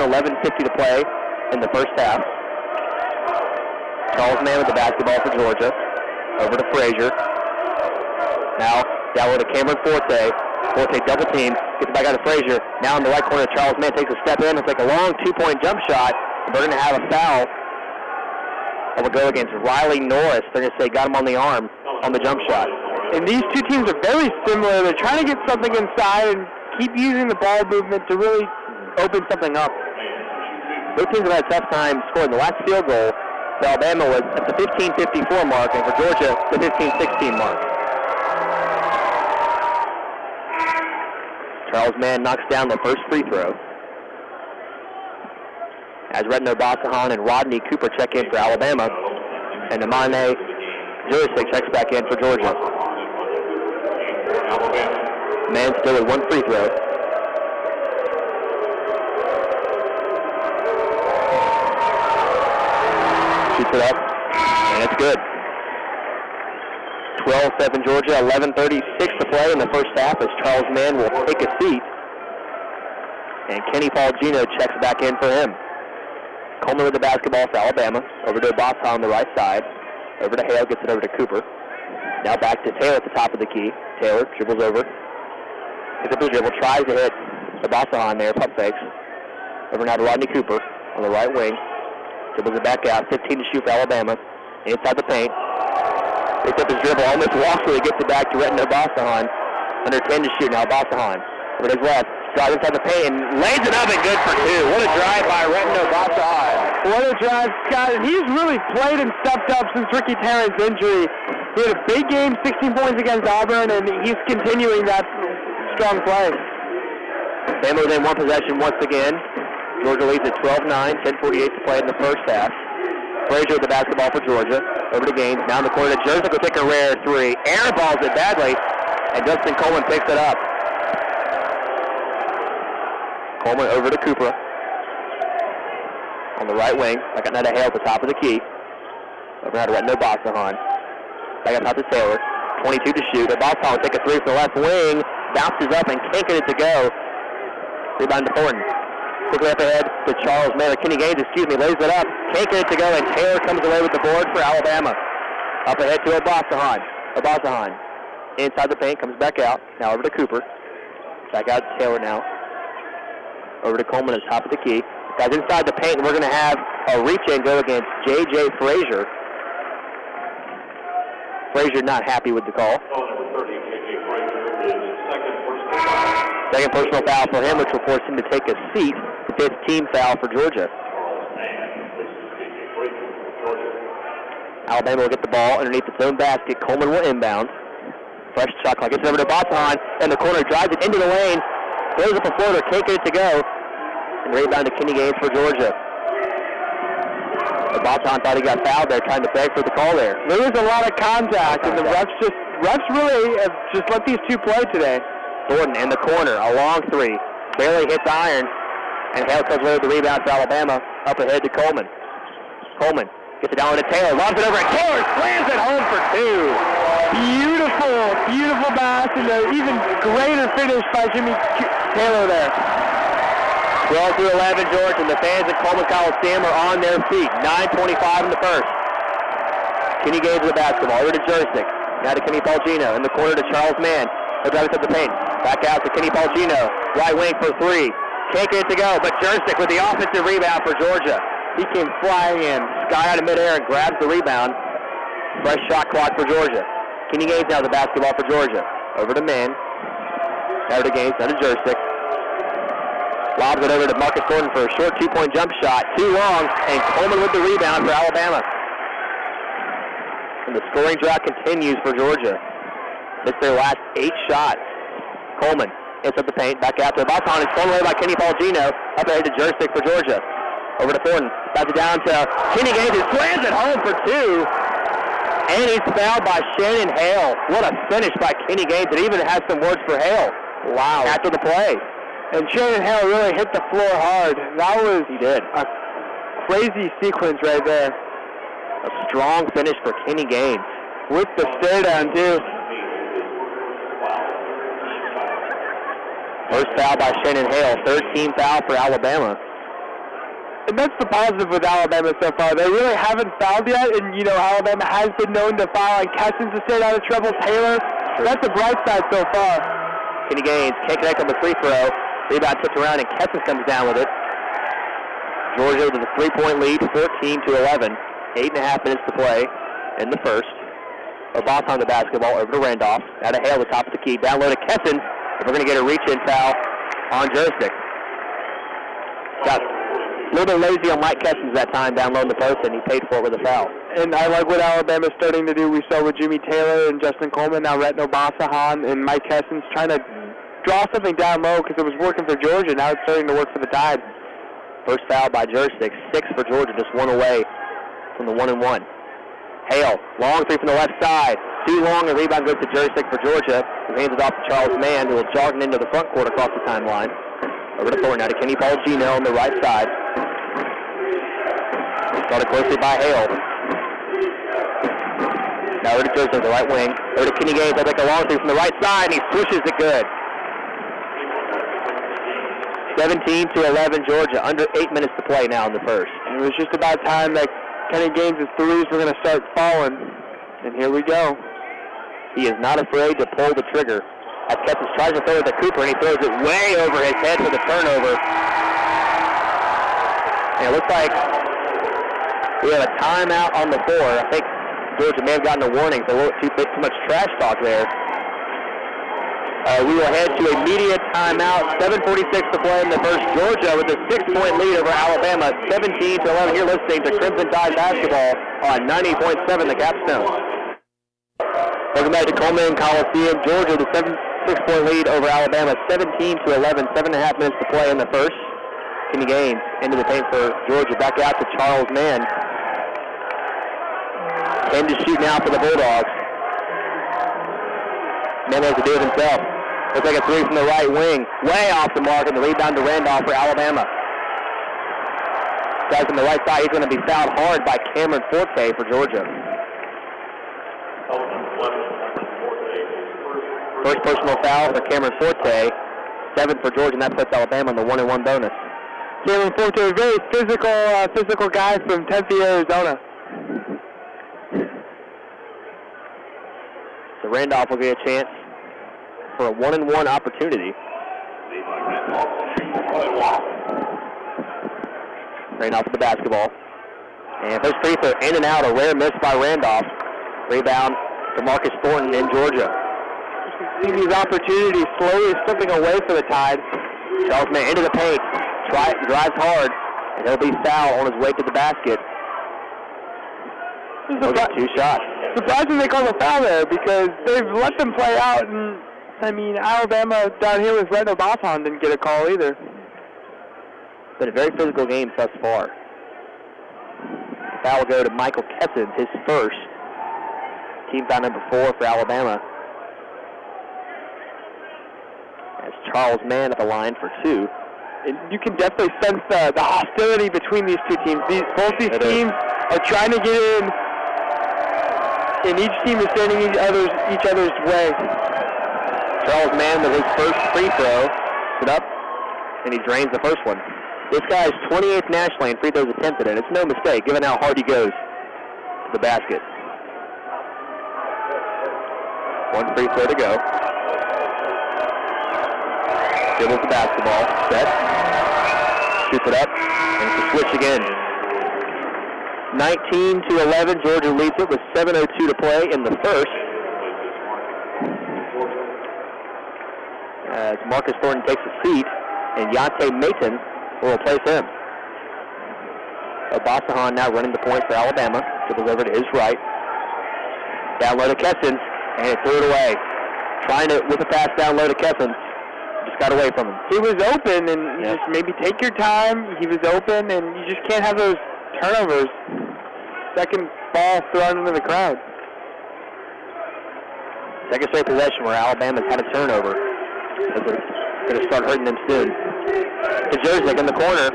11:50 to play in the first half. Charles Mann with the basketball for Georgia. Over to Frazier. Now down to Cameron Forte. Forte double team. Gets back out to Frazier. Now in the right corner, Charles Mann takes a step in. He'll take a long two-point jump shot. They're going to have a foul. That will go against Riley Norris. They're going to say got him on the arm on the jump shot. And these two teams are very similar. They're trying to get something inside and keep using the ball movement to really open something up. Both teams have had a tough time scoring. The last field goal for Alabama was at the 15:54 mark, and for Georgia, the 15:16 mark. Charles Mann knocks down the first free throw. As Retno Basahan and Rodney Cooper check in for Alabama, and Amane Jurisic checks back in for Georgia. Mann still with one free throw. Shoots it up, and it's good. 12-7 Georgia, 11:36 to play in the first half as Charles Mann will take a seat. And Kenny Paulgino checks back in for him. Coleman with the basketball for Alabama. Over to Obasa on the right side. Over to Hale, gets it over to Cooper. Now back to Taylor at the top of the key. Taylor dribbles over. Gets up the dribble, tries to hit Obasa on there, pump fakes. Over now to Rodney Cooper on the right wing. Dribbles it back out, 15 to shoot for Alabama. Inside the paint. Picks up his dribble, almost walks till he gets it back to Retno Basahan. Under 10 to shoot now, Basahan. Over to his left, drives inside the paint and lays it up and good for two. What a drive by Retno Basahan. What a drive, Scott. And he's really played and stepped up since Ricky Tarrant's injury. He had a big game, 16 points against Auburn, and he's continuing that strong play. Bama within one possession once again. Georgia leads at 12-9, 10:48 to play in the first half. Frazier with the basketball for Georgia. Over to Gaines. Now in the corner to Jurisic will take a rare three. Airballs it badly, and Justin Coleman picks it up. Coleman over to Cooper. On the right wing. Back out to Hale at the top of the key. Over now to Retno Basahan. Back up top to Taylor. 22 to shoot. Basahan will take a three from the left wing. Bounces up and can't get it to go. Rebound to Thornton. Quickly up ahead to Charles Mann. Kenny Gaines, lays it up. Can't get it to go, and Taylor comes away with the board for Alabama. Up ahead to Basahan. Inside the paint, comes back out. Now over to Cooper. Back out to Taylor now. Over to Coleman at the top of the key. Guys, inside the paint, we're going to have a reach-in go against J.J. Frazier. Frazier not happy with the call. Second personal foul for him, which will force him to take a seat. Fifth team foul for Georgia. Alabama will get the ball underneath its own basket. Coleman will inbound. Fresh shot clock. Gets it over to Basahan in the corner. Drives it into the lane. Throws up a floater. Can't get it to go. And rebound to Kenny Gaines for Georgia. Basahan thought he got fouled there, trying to beg for the call there. There was a lot of contact, and the refs really have just let these two play today. Thornton in the corner, a long three. Barely hits iron. And Hale comes away with the rebound for Alabama. Up ahead to Coleman. Coleman gets it down to Taylor. Lobs it over, and Taylor slams it home for two. Beautiful pass, and an even greater finish by Jimmy Taylor there. 12-11, Georgia, and the fans at Coleman Coliseum are on their feet. 9:25 in the first. Kenny Gaines with the basketball. Over to Jurisic. Now to Kenny Paulgino. In the corner to Charles Mann. He'll drive it to the paint. Back out to Kenny Paulgino. Right wing for three. Can't get it to go, but Jurisic with the offensive rebound for Georgia. He came flying in, sky out of midair, and grabs the rebound. Fresh shot clock for Georgia. Kenny Gaines now the basketball for Georgia. Over to Mann. Now to Gaines, now to Jurisic. Lobs it over to Marcus Gordon for a short two-point jump shot. Too long, and Coleman with the rebound for Alabama. And the scoring drought continues for Georgia. Missed their last 8 shots. Coleman inside the paint, back out to Basahan. It's thrown away by Kenny Paulgino. Up ahead to Jurisic for Georgia. Over to Thornton. Pass it down to Kenny Gaines, who slams it home for two. And he's fouled by Shannon Hale. What a finish by Kenny Gaines. It even has some words for Hale. Wow. After the play. And Shannon Hale really hit the floor hard. That was he did. A crazy sequence right there. A strong finish for Kenny Gaines. With the stare down, too. First foul by Shannon Hale. Third team foul for Alabama. And that's the positive with Alabama so far. They really haven't fouled yet, and, Alabama has been known to foul on Kessens to stay out of trouble. Taylor, that's the bright side so far. Kenny Gaines can't connect on the free throw. Rebound tipped around, and Kessens comes down with it. Georgia with a 3-point lead, 14-11. 8.5 minutes to play in the first. Obasa on the basketball, over to Randolph. Now to Hale, the top of the key. Down low to Kessens. We're going to get a reach-in foul on Jurstick. Got a little bit lazy on Mike Kessens that time down low in the post, and he paid for it with a foul. And I like what Alabama's starting to do. We saw with Jimmy Taylor and Justin Coleman, now Rhett Obasa and Mike Kessens trying to draw something down low because it was working for Georgia. Now it's starting to work for the Tide. First foul by Jurstick. 6 for Georgia, just one away from the 1-and-1. Hale, long three from the left side. Too long, and rebound goes to Jurstick for Georgia. He hands it off to Charles Mann, who will jog it into the front court across the timeline. Over to Thornton, now to Kenny Paulino on the right side. Started closely by Hale. Now over to Jurstick, the right wing. Over to Kenny Gaines, they'll take a long three from the right side, and he swishes it good. 17-11, Georgia, under 8 minutes to play now in the first. It was just about time that Kenny Gaines' threes were going to start falling, and here we go. He is not afraid to pull the trigger. As Kessens tries to throw it to Cooper, and he throws it way over his head for the turnover. And it looks like we have a timeout on the floor. I think Georgia may have gotten a warning for a little too much trash talk there. We will head to a media timeout. 7:46 to play in the first. Georgia with a 6-point lead over Alabama, 17-11. You're listening to Crimson Tide basketball on 90.7 The Capstone. Welcome back to Coleman Coliseum. Georgia with a 6-point lead over Alabama, 17-11. 7.5 minutes to play in the first. Kenny Gaines into the paint for Georgia. Back out to Charles Mann. 10 to shoot now for the Bulldogs. Mann has to do it himself. Looks like a three from the right wing. Way off the mark, and the rebound to Randolph for Alabama. Guys on the right side, he's going to be fouled hard by Cameron Forte for Georgia. First personal foul for Cameron Forte. 7 for Georgia, and that puts Alabama on the 1-and-1 bonus. Cameron Forte, a very physical guy from Tempe, Arizona. So Randolph will get a chance for a 1-and-1 opportunity. Randolph with the basketball. And first free throw in and out, a rare miss by Randolph. Rebound to Marcus Thornton in Georgia. See these opportunities slowly slipping away for the Tide. Charles Mann into the paint, drives hard, and he'll be fouled on his way to the basket. He'll get 2 shots. Surprising they call a foul there because they've let them play out, and Alabama down here with Rhett Obasa didn't get a call either. Been a very physical game thus far. The foul will go to Michael Kessens, his first. Team foul number 4 for Alabama. As Charles Mann at the line for 2. And you can definitely sense the hostility between these two teams. Both these teams are trying to get in, and each team is standing each other's way. Charles Mann with his first free throw, put up, and he drains the first one. This guy is 28th nationally in free throws attempted, and it's no mistake given how hard he goes to the basket. 1 free throw to go. Dribbles the basketball, set, shoots it up, and it's a switch again. 19-11, Georgia leads it with 7:02 to play in the first. As Marcus Thornton takes a seat, and Yante Maton will replace him. Obasa now running the point for Alabama. Dribbles over to his right. Down low to Kessens, and it threw it away. Trying to whip a pass down low to Kessens. Just got away from him. He was open, and you just maybe take your time. He was open, and you just can't have those turnovers. Second ball thrown into the crowd. Second straight possession where Alabama's had a turnover. It's going to start hurting them soon. To Jurzik in the corner.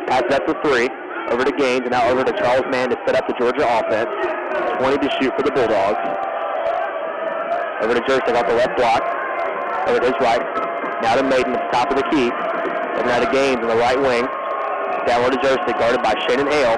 Pass that for 3. Over to Gaines, and now over to Charles Mann to set up the Georgia offense. 20 to shoot for the Bulldogs. Over to Jurzik off the left block. Over to his right. Now to Maiden at the top of the key. Over now to Gaines on the right wing. Down low to Jersick, guarded by Shannon Hale.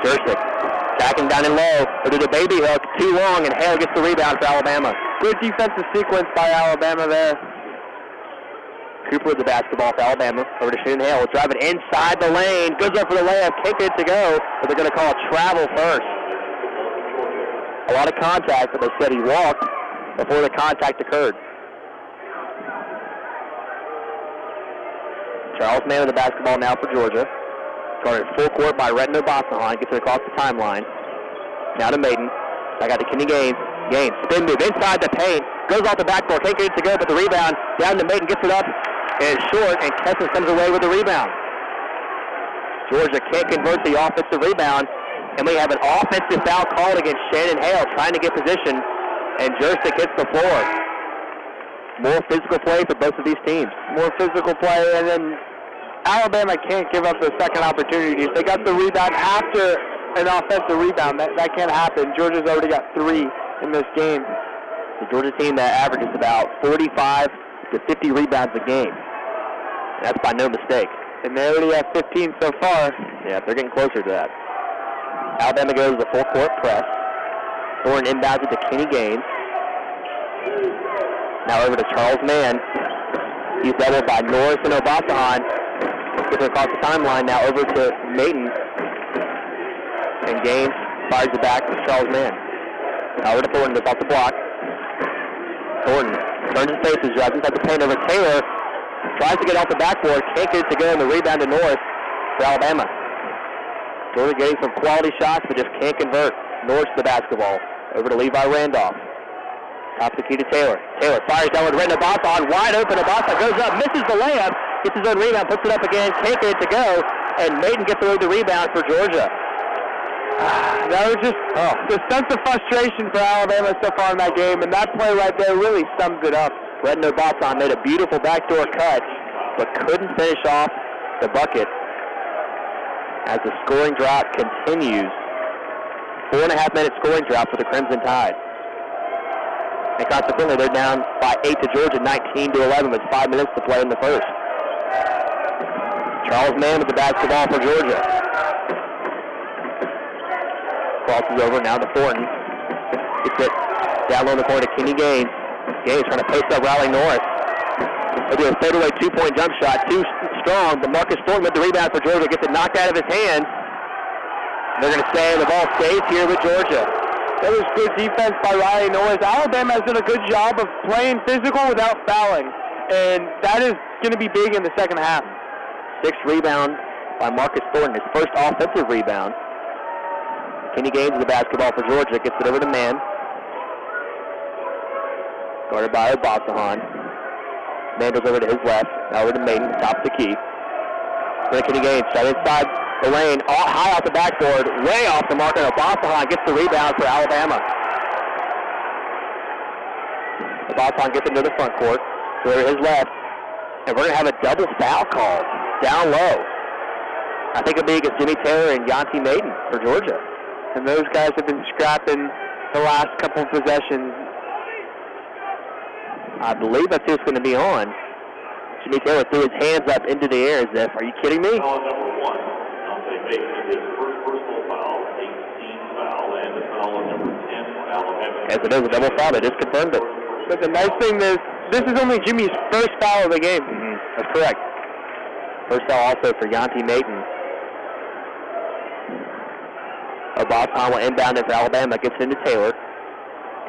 Jersick backing down and low. Over to the baby hook, too long, and Hale gets the rebound for Alabama. Good defensive sequence by Alabama there. Cooper with the basketball for Alabama. Over to Shannon Hale, driving inside the lane. Goes up for the layup, can't get it to go, but they're going to call a travel first. A lot of contact, but they said he walked before the contact occurred. Charles Mann with the basketball now for Georgia. Guarded full court by Retno Bossahan. Gets it across the timeline. Now to Maiden. Back out to Kenny Gaines. Gaines, spin move inside the paint. Goes off the backboard. Can't get it to go, but the rebound down to Maiden. Gets it up. And it's short, and Kessler comes away with the rebound. Georgia can't convert the offensive rebound. And we have an offensive foul called against Shannon Hale, trying to get position. And Jersick hits the floor. More physical play for both of these teams. More physical play, and then Alabama can't give up the second opportunities. They got the rebound after an offensive rebound. That can't happen. Georgia's already got 3 in this game. The Georgia team that averages about 45 to 50 rebounds a game. That's by no mistake. And they already have 15 so far. Yeah, they're getting closer to that. Alabama goes to full court press. Thorne inbounds it to Kenny Gaines. Now over to Charles Mann. He's doubled by Norris and Obasahan. Gets it across the timeline. Now over to Maiden. And Gaines fires it back to Charles Mann. Now over to Thornton, that's off the block. Thornton turns his faces, drives inside the paint over Taylor. Tries to get off the backboard, can't get it to go, and the rebound to Norris for Alabama. Georgia getting some quality shots, but just can't convert. Norris the basketball. Over to Levi Randolph. Top the key to Taylor. Taylor fires down with Redden Abasa, wide open. Abasa goes up, misses the layup, gets his own rebound, puts it up again, can't get it to go, and Maiden gets away with the rebound for Georgia. That was just the sense of frustration for Alabama so far in that game, and that play right there really sums it up. Redden Abasa made a beautiful backdoor cut, but couldn't finish off the bucket as the scoring drought continues. 4.5-minute scoring drought for the Crimson Tide. And consequently, they're down by 8 to Georgia, 19-11 with 5 minutes to play in the first. Charles Mann with the basketball for Georgia. Crosses over now to Thornton. Gets it down low in the corner to Kenny Gaines. Gaines trying to post up Riley Norris. They do a fadeaway two-point jump shot, too strong, but Marcus Thornton with the rebound for Georgia gets it knocked out of his hands. They're going to say the ball stays here with Georgia. That was good defense by Riley Norris. Alabama has done a good job of playing physical without fouling, and that is going to be big in the second half. 6th rebound by Marcus Thornton, his first offensive rebound. Kenny Gaines with the basketball for Georgia, gets it over to Mann. Guarded by Obasahan. Mann goes over to his left, now over to Maiden, top of the key. Kenny Gaines, shot inside the lane, high off the backboard, way off the mark, and Obasahan gets the rebound for Alabama. Obasahan gets into the front court, so over his left, and we're going to have a double foul call down low. I think it'll be against Jimmy Taylor and Yanti Maiden for Georgia. And those guys have been scrapping the last couple of possessions. I believe that's who it's going to be on. Jimmy Taylor threw his hands up into the air as if, are you kidding me? Foul number 1. Dante Maiden is his first personal foul, 18th foul, and the foul on number 10 for Alabama. As it is a double foul, they just confirmed it. But the nice thing is, this is only Jimmy's first foul of the game. That's correct. First foul also for Yanti Maiden. Obasahan will inbound it for Alabama, gets into Taylor.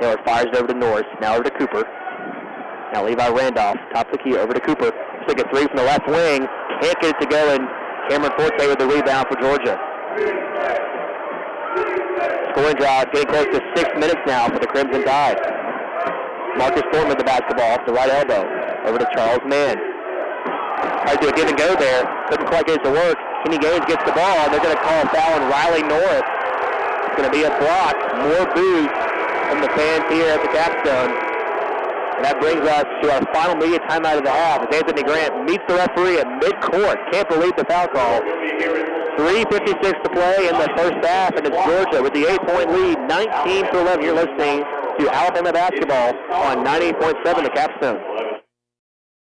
Taylor fires it over to Norris, now over to Cooper. Now Levi Randolph, top of the key, over to Cooper. Take a three from the left wing, can't get it to go, and Cameron Forte with the rebound for Georgia. Scoring drought, getting close to 6 minutes now for the Crimson Tide. Marcus Thornton with the basketball off the right elbow, over to Charles Mann. Tried to do a give and go there, couldn't quite get it to work. Kenny Gaines gets the ball, and they're going to call a foul on Riley Norris. It's going to be a block, more boos from the fans here at the Capstone. And that brings us to our final media timeout of the half as Anthony Grant meets the referee at midcourt. Can't believe the foul call. 3:56 to play in the first half, and it's Georgia with the 8-point lead, 19-11. You're listening to Alabama basketball on 98.7 The Capstone.